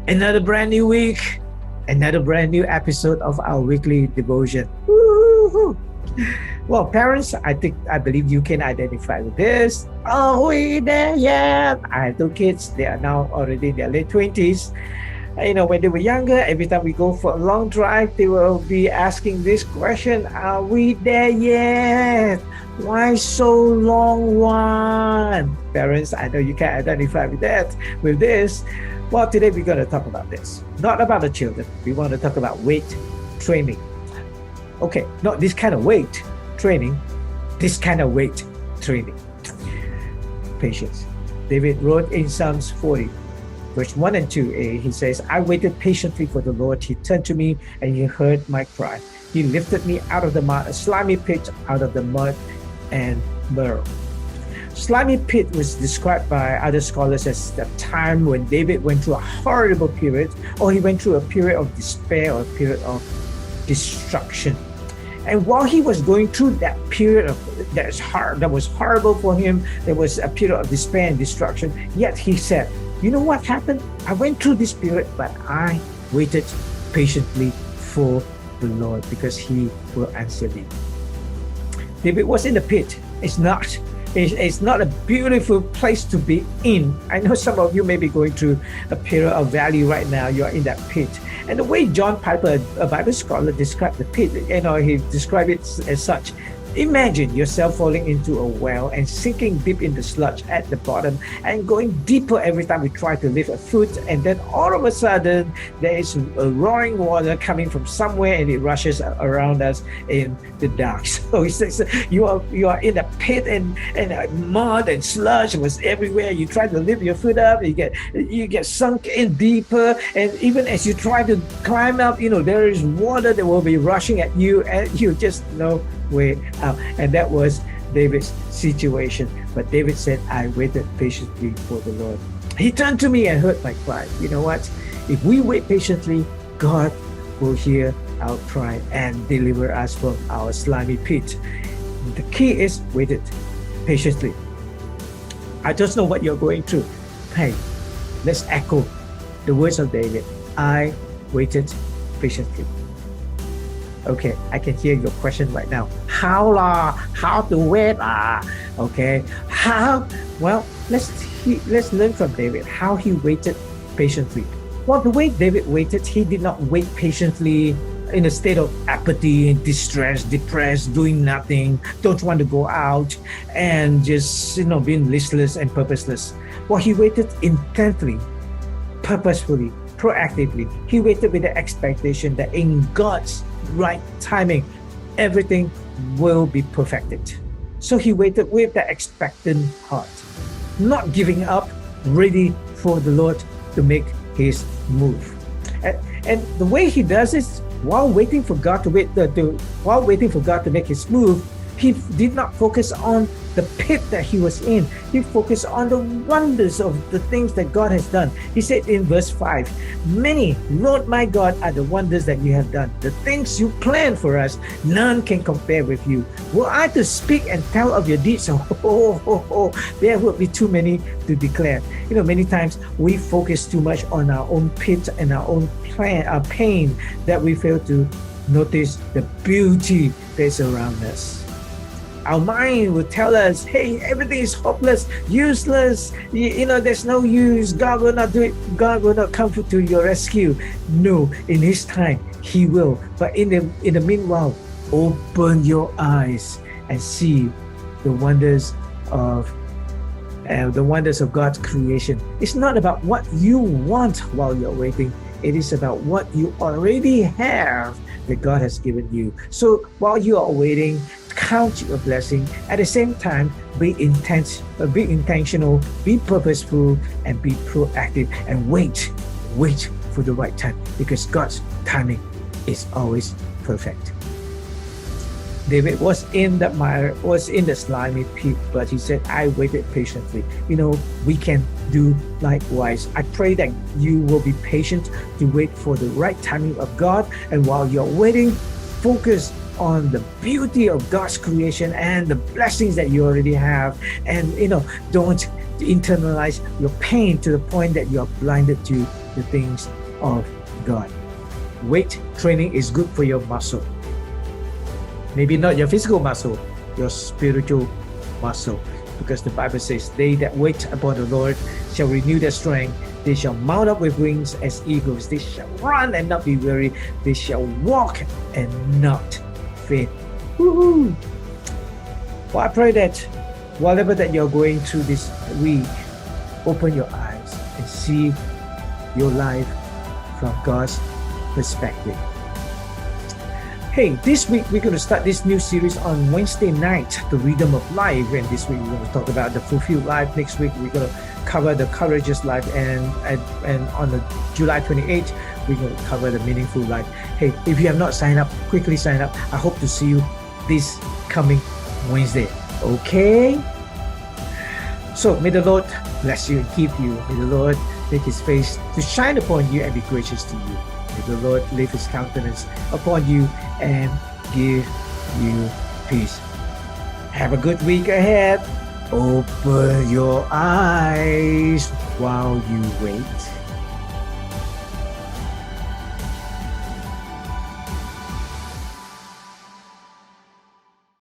Another brand new week, another brand new episode of our weekly devotion. Woo-hoo. Well, parents, I believe you can identify with this. Are we there yet? I have two kids. They are now already in their late 20s. When they were younger, every time we go for a long drive, they will be asking this question: are we there yet? Why so long one? Parents, I know you can identify with that, with this. Well, today we're going to talk about this. Not about the children. We want to talk about weight training. Okay, not this kind of weight training, this kind of weight training. Patience. David wrote in Psalms 40, verse 1 and 2a, he says, I waited patiently for the Lord. He turned to me and he heard my cry. He lifted me out of the mud, a slimy pit, out of the mud and mire. Slimy pit was described by other scholars as the time when David went through a horrible period, or he went through a period of despair or a period of destruction. And while he was going through that period that was horrible for him, there was a period of despair and destruction, yet he said, you know what happened? I went through this period, but I waited patiently for the Lord because he will answer me. David was in the pit. It's not a beautiful place to be in. I know some of you may be going through a period of valley right now. You're in that pit. And the way John Piper, a Bible scholar, described the pit, he described it as such. Imagine yourself falling into a well and sinking deep in the sludge at the bottom and going deeper every time we try to lift a foot, and then all of a sudden there is a roaring water coming from somewhere and it rushes around us in the dark. So he says you are in a pit and mud and sludge was everywhere. You try to lift your foot up, you get sunk in deeper, and even as you try to climb up, there is water that will be rushing at you and you just way out. And that was David's situation. But David said, I waited patiently for the Lord. He turned to me and heard my cry. You know what? If we wait patiently, God will hear our cry and deliver us from our slimy pit. The key is waited patiently. I just know what you're going through. Hey, let's echo the words of David. I waited patiently. Okay, I can hear your question right now. How to wait? Okay, how? Well, let's learn from David how he waited patiently. Well, the way David waited, he did not wait patiently in a state of apathy, distress, depressed, doing nothing, don't want to go out, and just being listless and purposeless. Well, he waited intently, purposefully, proactively. He waited with the expectation that in God's right timing, everything will be perfected. So he waited with the expectant heart, not giving up, ready for the Lord to make his move. And the way he does is while waiting for God to make his move, he did not focus on the pit that he was in. He focused on the wonders of the things that God has done. He said in verse 5, many, Lord my God, are the wonders that you have done. The things you planned for us, none can compare with you. Were I to speak and tell of your deeds, there would be too many to declare. Many times we focus too much on our own pit and our own pain that we fail to notice the beauty that's around us. Our mind will tell us, hey, everything is hopeless, useless, there's no use, God will not do it, God will not come to your rescue. No, in his time, he will. But in the meanwhile, open your eyes and see the wonders of God's creation. It's not about what you want while you're waiting. It is about what you already have that God has given you. So while you are waiting, count your blessing. At the same time, be intentional, be purposeful, and be proactive, and wait for the right time, because God's timing is always perfect. David was in the slimy pit, but he said, I waited patiently. We can do likewise. I pray that you will be patient to wait for the right timing of God. And while you're waiting, focus on the beauty of God's creation and the blessings that you already have. And, don't internalize your pain to the point that you are blinded to the things of God. Weight training is good for your muscle. Maybe not your physical muscle, your spiritual muscle. Because the Bible says, they that wait upon the Lord shall renew their strength. They shall mount up with wings as eagles. They shall run and not be weary. They shall walk and not faint. Woohoo! Well, I pray that whatever that you're going through this week, open your eyes and see your life from God's perspective. Hey, this week we're going to start this new series on Wednesday night, The Rhythm of Life. And this week we're going to talk about the fulfilled life. Next week we're going to cover the courageous life. And on the July 28th, we're going to cover the meaningful life. Hey, if you have not signed up, quickly sign up. I hope to see you this coming Wednesday. Okay? So may the Lord bless you and keep you. May the Lord make his face to shine upon you and be gracious to you. May the Lord lift his countenance upon you and give you peace. Have a good week ahead. Open your eyes while you wait.